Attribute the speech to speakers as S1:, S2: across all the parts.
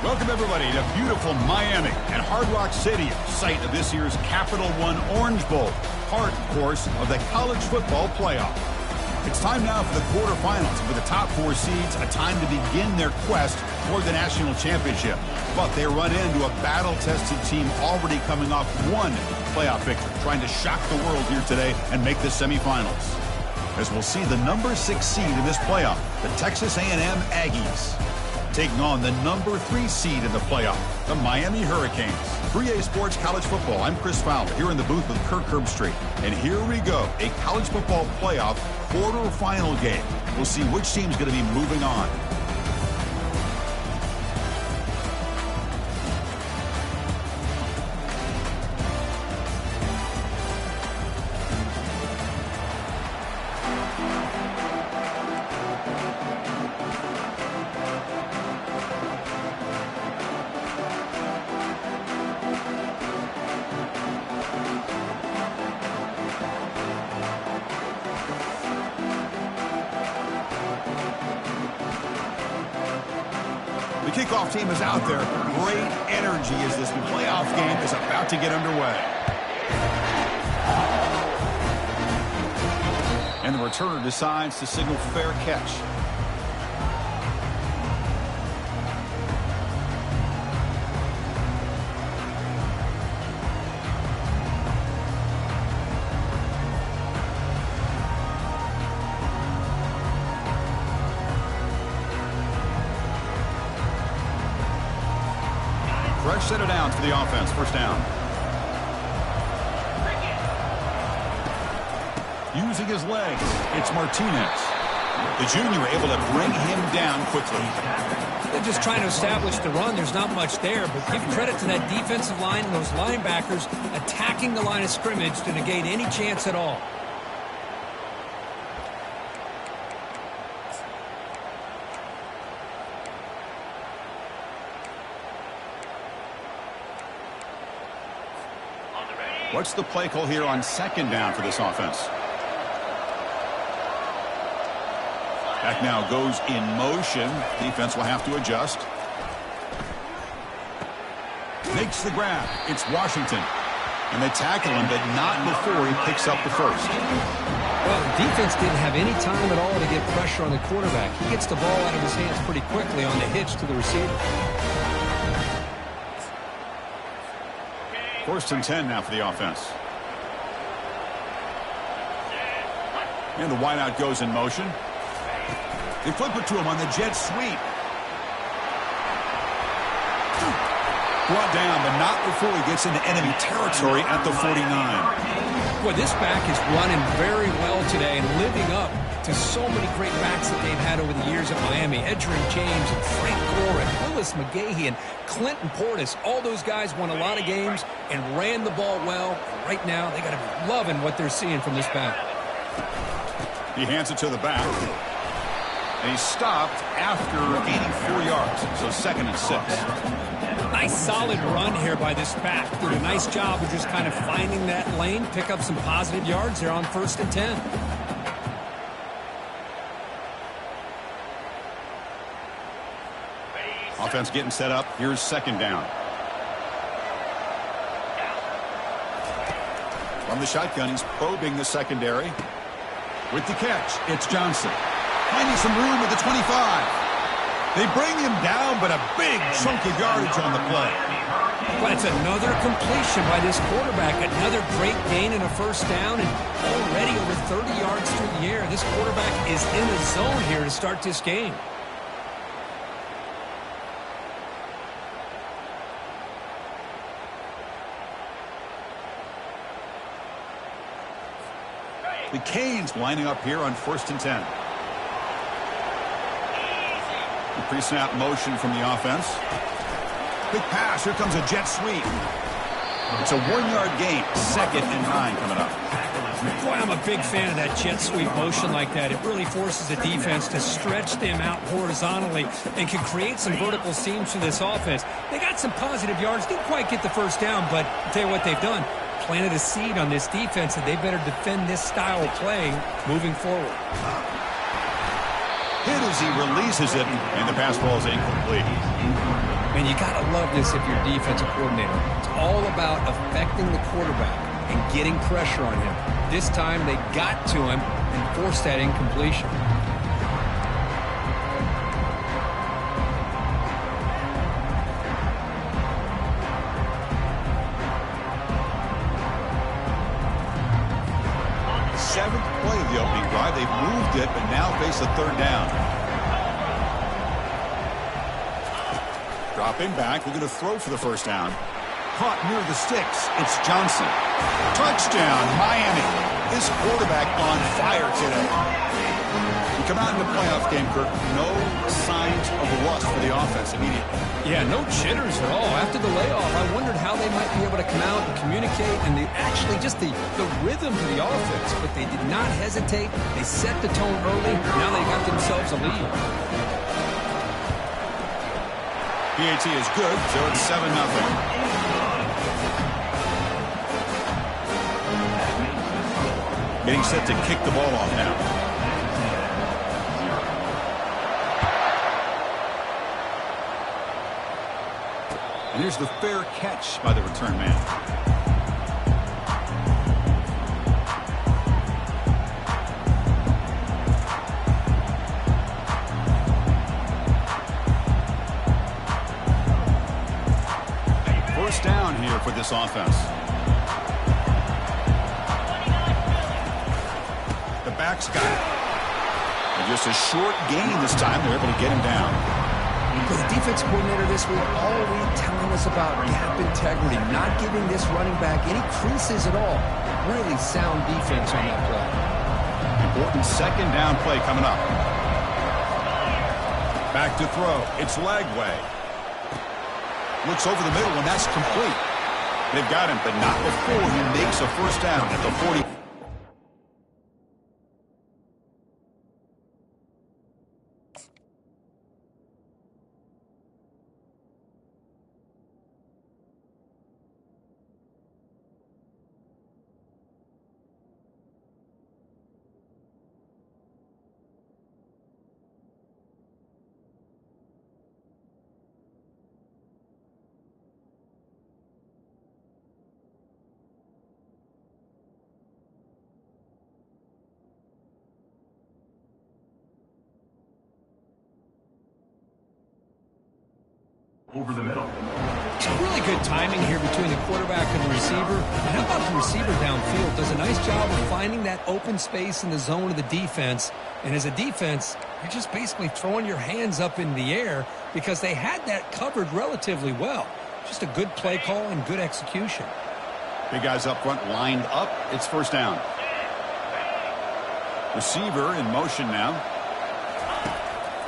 S1: Welcome, everybody, to beautiful Miami and Hard Rock Stadium, site of this year's Capital One Orange Bowl, part, of course, of the college football playoff. It's time now for the quarterfinals, for the top four seeds, a time to begin their quest toward the national championship. But they run into a battle-tested team already coming off one playoff victory, trying to shock the world here today and make the semifinals. As we'll see the number 6 seed in this playoff, the Texas A&M Aggies, taking on the number 3 seed in the playoff, the Miami Hurricanes. 3A Sports College Football. I'm Chris Fowler here in the booth with Kirk Herbstreit. And here we go, a college football playoff quarterfinal game. We'll see which team's going to be moving on. The kickoff team is out there. Great energy as this playoff game is about to get underway. And the returner decides to signal fair catch. Fresh set of downs for the offense. First down. Using his legs, it's Martinez. The junior able to bring him down quickly.
S2: They're just trying to establish the run. There's not much there, but give credit to that defensive line and those linebackers attacking the line of scrimmage to negate any chance at all.
S1: What's the play call here on second down for this offense? Back now goes in motion. Defense will have to adjust. Makes the grab. It's Washington. And they tackle him, but not before he picks up the first.
S2: Well, the defense didn't have any time at all to get pressure on the quarterback. He gets the ball out of his hands pretty quickly on the hitch to the receiver.
S1: First and 10 now for the offense. And the wideout goes in motion. They flip it to him on the jet sweep. Brought down, but not before he gets into enemy territory at the 49.
S2: Boy, this back is running very well today and living up to so many great backs that they've had over the years at Miami. Edgerrin James and Frank Gore and Willis McGahee and Clinton Portis. All those guys won a lot of games and ran the ball well. Right now, they got to be loving what they're seeing from this back.
S1: He hands it to the back. And he's stopped after gaining 4 yards. So second and 6.
S2: Nice solid run here by this back. Did a nice job of just kind of finding that lane, pick up some positive yards there on first and 10.
S1: Offense getting set up. Here's second down. From the shotgun, he's probing the secondary. With the catch, it's Johnson. Finding some room at the 25. They bring him down, but a big chunk of yardage on the play.
S2: But it's another completion by this quarterback. Another great gain and a first down, and already over 30 yards through the air. This quarterback is in the zone here to start this game.
S1: The Canes lining up here on first and 10. The pre-snap motion from the offense. Big pass. Here comes a jet sweep. It's a 1-yard gain. Second and 9 coming up.
S2: Boy, I'm a big fan of that jet sweep motion like that. It really forces the defense to stretch them out horizontally and can create some vertical seams for this offense. They got some positive yards. Didn't quite get the first down, but I'll tell you what they've done. Planted a seed on this defense, and they better defend this style of play moving forward.
S1: Hit as he releases it, and the pass ball is incomplete.
S2: And you got to love this if you're a defensive coordinator. It's all about affecting the quarterback and getting pressure on him. This time they got to him and forced that incompletion.
S1: Seventh play of the opening drive. They've moved it, but now face a third down. Dropping back. We're going to throw for the first down. Caught near the sticks. It's Johnson. Touchdown, Miami. This quarterback on fire today. You come out in the playoff game, Kirk, no signs of rust for the offense immediately.
S2: Yeah, no jitters at all. After the layoff, I wondered how they might be able to come out and communicate and actually just the rhythm to the offense. But they did not hesitate. They set the tone early. Now they got themselves a lead.
S1: PAT is good, so it's 7-0. Getting set to kick the ball off now. And here's the fair catch by the return man. First down here for this offense. The backs got it. And just a short gain this time. They're able to get him down.
S2: The defense coordinator this week all week telling us about gap integrity, not giving this running back any creases at all. Really sound defense on that play.
S1: Important second down play coming up. Back to throw. It's Lagway. Looks over the middle, and that's complete. They've got him, but not before he makes a first down at the 40.
S3: Over the middle.
S2: Some really good timing here between the quarterback and the receiver. And how about the receiver downfield? Does a nice job of finding that open space in the zone of the defense. And as a defense, you're just basically throwing your hands up in the air because they had that covered relatively well. Just a good play call and good execution.
S1: Big guys up front lined up. It's first down. Receiver in motion now.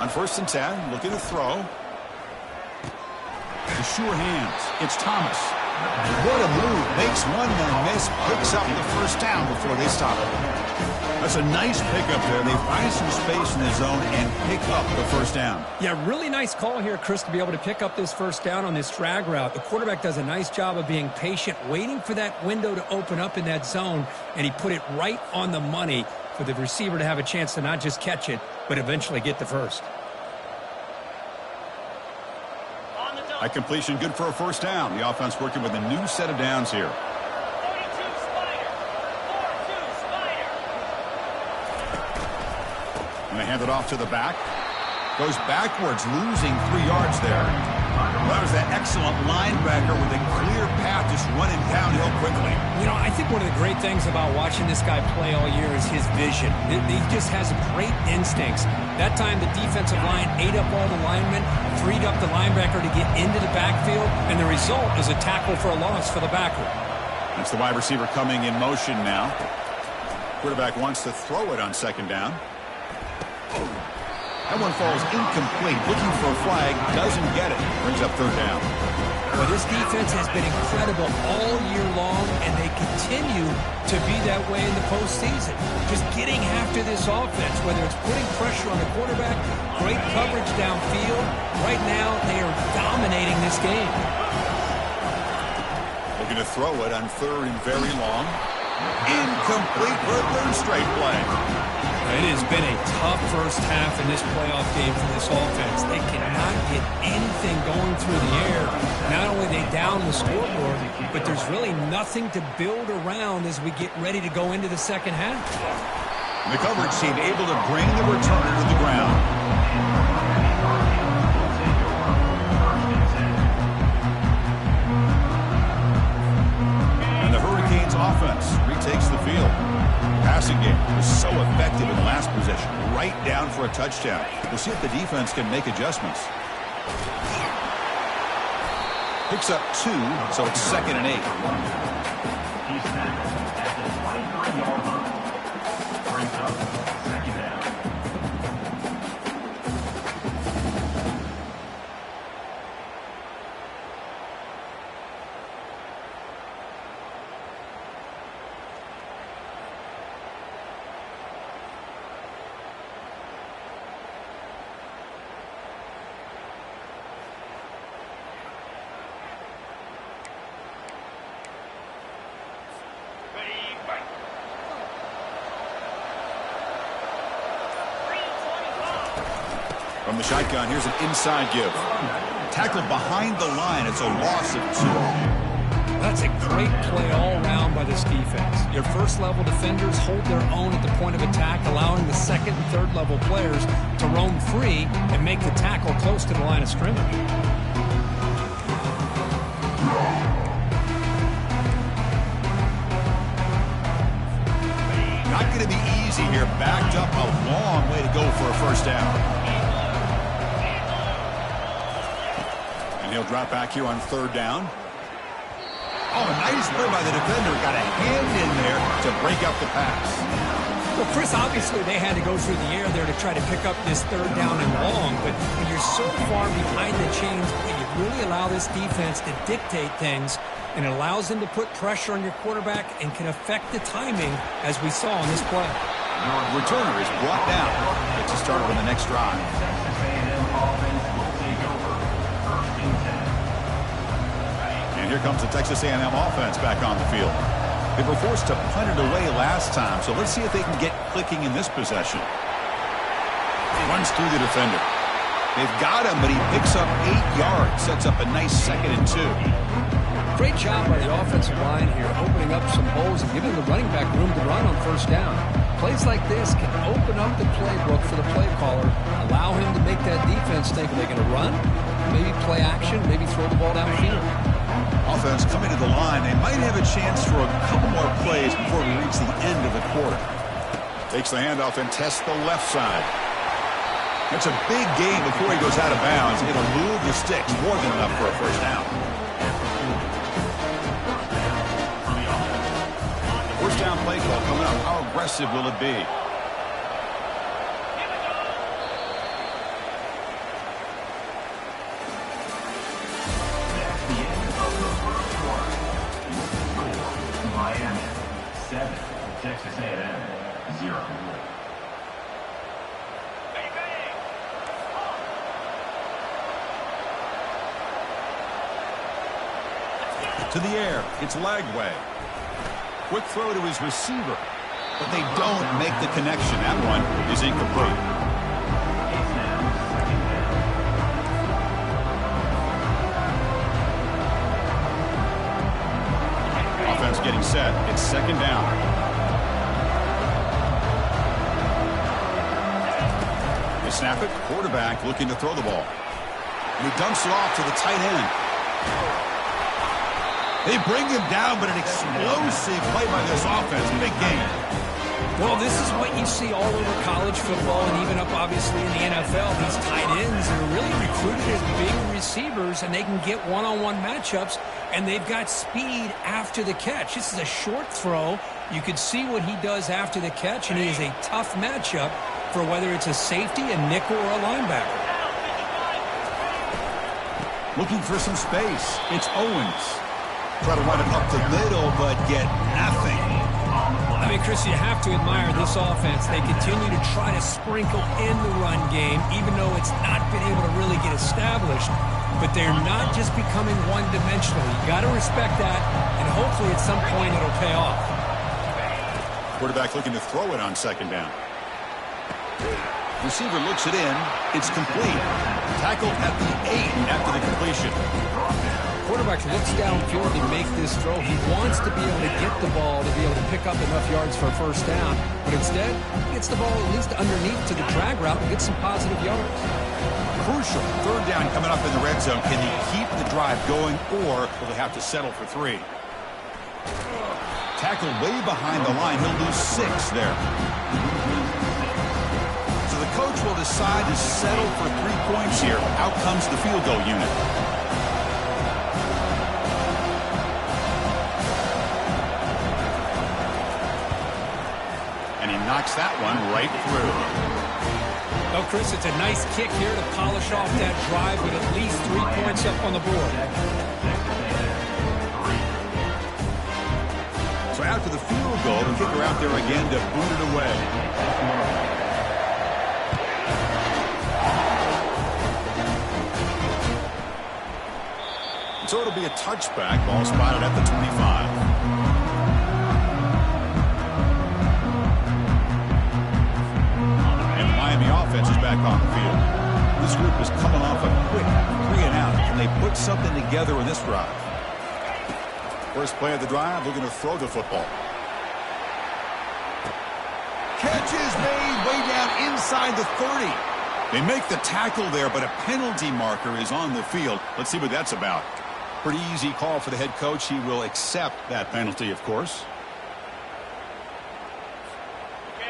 S1: On 1st and 10, looking to throw. The sure hands. It's Thomas. What a move. Makes one man miss. Picks up the first down before they stop it. That's a nice pickup there. They find some space in the zone and pick up the first down.
S2: Yeah, really nice call here, Chris, to be able to pick up this first down on this drag route. The quarterback does a nice job of being patient, waiting for that window to open up in that zone, and he put it right on the money for the receiver to have a chance to not just catch it, but eventually get the first.
S1: That completion good for a first down. The offense working with a new set of downs here.
S3: 42 Spider. 4-2 Spider.
S1: And they hand it off to the back. Goes backwards, losing 3 yards there. Well, that was that excellent linebacker with a clear path just running downhill quickly.
S2: You know, I think one of the great things about watching this guy play all year is his vision. He just has great instincts. That time the defensive line ate up all the linemen, freed up the linebacker to get into the backfield, and the result is a tackle for a loss for the backer.
S1: That's the wide receiver coming in motion now. Quarterback wants to throw it on second down. That one falls incomplete. Looking for a flag, doesn't get it. Brings up third down.
S2: Well, this defense has been incredible all year long, and they continue to be that way in the postseason. Just getting after this offense, whether it's putting pressure on the quarterback, great coverage downfield. Right now, they are dominating this game.
S1: Looking to throw it on 3rd and very long. Incomplete for a third straight play.
S2: It has been a tough first half in this playoff game for this offense. They cannot get anything going through the air. Not only they down the scoreboard, but there's really nothing to build around as we get ready to go into the second half.
S1: The coverage team able to bring the returner to the ground. And the Hurricanes offense retakes the field. Passing game was so effective in the last possession, right down for a touchdown. We'll see if the defense can make adjustments. Picks up 2, so it's 2nd and 8.
S3: He's at the 23-yard line. Brings up 2nd down.
S1: From the shotgun, here's an inside give. Tackled behind the line. It's a loss of 2.
S2: That's a great play all around by this defense. Your first-level defenders hold their own at the point of attack, allowing the second and third-level players to roam free and make the tackle close to the line of scrimmage.
S1: Not going to be easy here. Backed up a long way to go for a first down. He'll drop back here on 3rd down. Oh, a nice play by the defender. Got a hand in there to break up the pass.
S2: Well, Chris, obviously they had to go through the air there to try to pick up this 3rd down and long, but when you're so far behind the chains, you really allow this defense to dictate things, and it allows them to put pressure on your quarterback and can affect the timing, as we saw in this play.
S1: Returner is brought down. Gets us started on the next drive. And here comes the Texas A&M offense back on the field. They were forced to punt it away last time, so let's see if they can get clicking in this possession. Runs through the defender. They've got him, but he picks up 8 yards. Sets up a nice 2nd and 2.
S2: Great job by the offensive line here, opening up some holes and giving the running back room to run on first down. Plays like this can open up the playbook for the play caller, allow him to make that defense think, are they going to run? Maybe play action, maybe throw the ball downfield.
S1: Offense coming to the line. They might have a chance for a couple more plays before we reach the end of the quarter. Takes the handoff and tests the left side. It's a big gain before he goes out of bounds. It'll move the sticks more than enough for a first down. First down play call coming up. How aggressive will it be?
S3: Miami 7, Texas A&M 0.
S1: To the air, it's Lagway. Quick throw to his receiver, but they don't make the connection. That one is incomplete. Offense getting set. It's 2nd down. They snap it. Quarterback looking to throw the ball. And he dumps it off to the tight end. They bring him down, but an explosive play by this offense. Big game.
S2: Well, this is what you see all over college football and even up, obviously, in the NFL. These tight ends are really recruited as big receivers, and they can get one-on-one matchups, and they've got speed after the catch. This is a short throw. You can see what he does after the catch, and he is a tough matchup for whether it's a safety, a nickel, or a linebacker.
S1: Looking for some space. It's Owens. Try to run it up the middle, but get nothing.
S2: I mean, Chris, you have to admire this offense. They continue to try to sprinkle in the run game, even though it's not been able to really get established. But they're not just becoming one-dimensional. You got to respect that, and hopefully at some point it'll pay off.
S1: Quarterback looking to throw it on second down. Receiver looks it in. It's complete. Tackled at the 8 after the completion.
S2: Quarterback looks downfield to make this throw. He wants to be able to get the ball to be able to pick up enough yards for a first down. But instead, he gets the ball at least underneath to the drag route and gets some positive yards.
S1: Crucial. Third down coming up in the red zone. Can he keep the drive going, or will they have to settle for 3? Tackled way behind the line. He'll lose 6 there. So the coach will decide to settle for 3 points here. Out comes the field goal unit. And he knocks that one right through.
S2: Well, Chris, it's a nice kick here to polish off that drive with at least 3 points up on the board.
S1: So after the field goal, the kicker out there again to boot it away. So it'll be a touchback. Ball spotted at the 25. And the Miami offense is back on the field. This group is coming off a quick 3 and out. Can they put something together in this drive? First play of the drive, looking to throw the football. Catch is made way down inside the 30. They make the tackle there, but a penalty marker is on the field. Let's see what that's about. Pretty easy call for the head coach. He will accept that penalty, of course.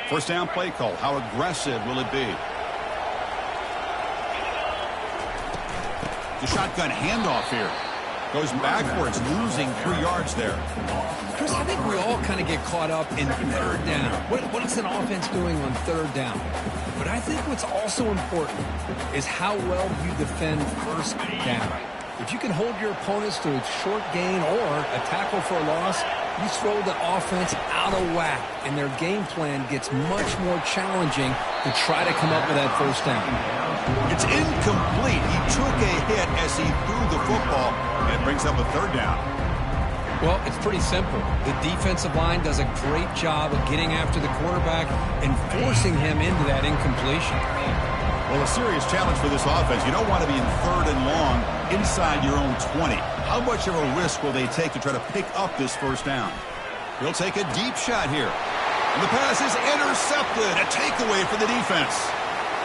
S1: First down play call. How aggressive will it be? The shotgun handoff here. Goes backwards, losing 3 yards there.
S2: Chris, I think we all kind of get caught up in third down. What is an offense doing on third down? But I think what's also important is how well you defend first down. If you can hold your opponents to a short gain or a tackle for a loss, you throw the offense out of whack, and their game plan gets much more challenging to try to come up with that first down.
S1: It's incomplete. He took a hit as he threw the football, and it brings up a third down.
S2: Well, it's pretty simple. The defensive line does a great job of getting after the quarterback and forcing him into that incompletion.
S1: Well, a serious challenge for this offense. You don't want to be in third and long inside your own 20. How much of a risk will they take to try to pick up this first down? He'll take a deep shot here. And the pass is intercepted. A takeaway for the defense.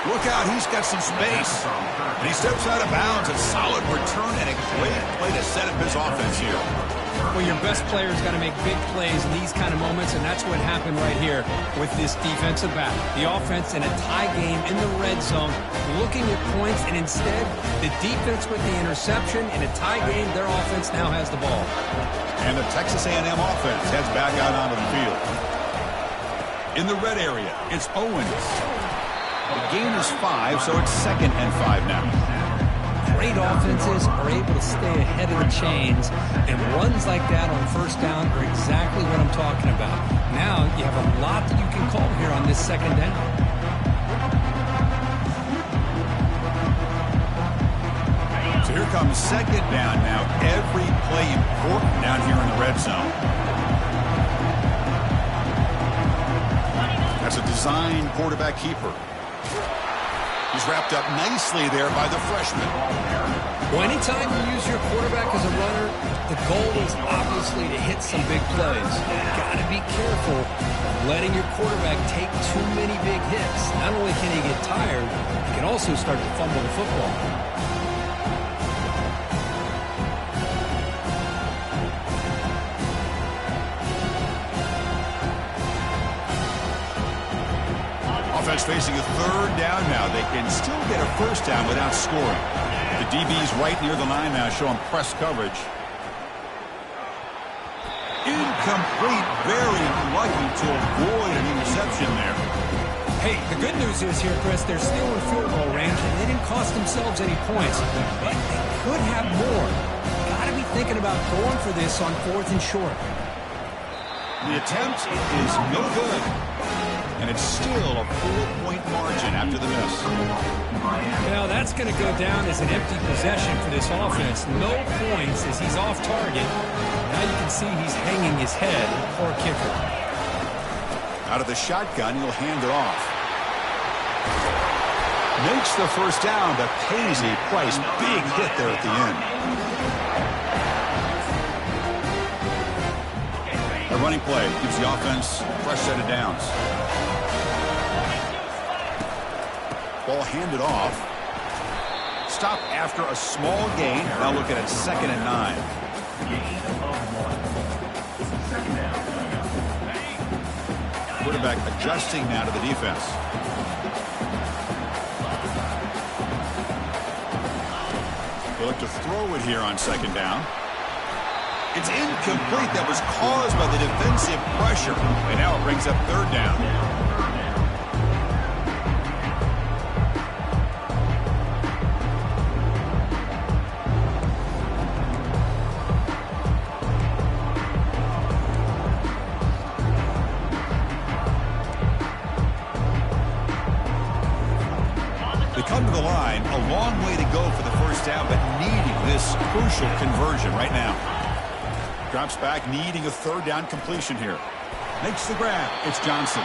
S1: Look out, he's got some space. And he steps out of bounds. A solid return and a great play to set up his offense here.
S2: Well, your best player's got to make big plays in these kind of moments, and that's what happened right here with this defensive back. The offense in a tie game in the red zone, looking at points, and instead, the defense with the interception. In a tie game, their offense now has the ball.
S1: And the Texas A&M offense heads back out onto the field. In the red area, it's Owens. The gain is 5, so it's 2nd and 5 now.
S2: Great offenses are able to stay ahead of the chains, and runs like that on first down are exactly what I'm talking about. Now you have a lot that you can call here on this second down.
S1: So here comes second down now. Every play important down here in the red zone. That's a design quarterback keeper. He's wrapped up nicely there by the freshman.
S2: Well, anytime you use your quarterback as a runner, the goal is obviously to hit some big plays. You've got to be careful of letting your quarterback take too many big hits. Not only can he get tired, he can also start to fumble the football.
S1: Offense facing a third down now. They can still get a first down without scoring. The DB's right near the line now, showing press coverage. Incomplete. Very lucky to avoid an interception there.
S2: Hey, the good news is here, Chris, they're still in field goal range, and they didn't cost themselves any points. But they could have more. Got to be thinking about going for this on 4th and short.
S1: The attempt is no good. And it's still a 4-point margin after the miss.
S2: Now that's going to go down as an empty possession for this offense. No points as he's off target. Now you can see he's hanging his head. Poor kicker.
S1: Out of the shotgun, he'll hand it off. Makes the first down, but pays a price. Big hit there at the end. A running play gives the offense a fresh set of downs. Ball handed off. Stop after a small gain. Now looking at 2nd and 9.
S3: Gain of 1. Second down.
S1: Quarterback adjusting now to the defense. He'll look to throw it here on 2nd down. It's incomplete. That was caused by the defensive pressure. And now it brings up 3rd down. Come to the line, a long way to go for the first down, but needing this crucial conversion right now. Drops back, needing a 3rd down completion here. Makes the grab. It's Johnson.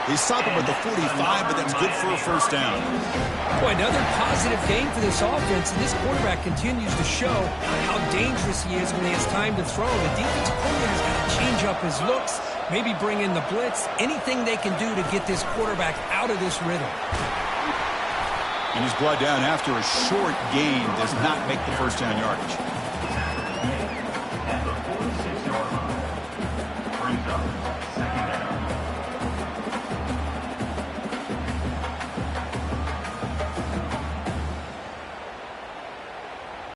S1: They stop him at the 45, but that's good for a first down.
S2: Boy, another positive game for this offense, and this quarterback continues to show how dangerous he is when he has time to throw. The defensive coordinator's got to change up his looks, maybe bring in the blitz, anything they can do to get this quarterback out of this rhythm.
S1: And he's brought down after a short gain, does not make the first down yardage.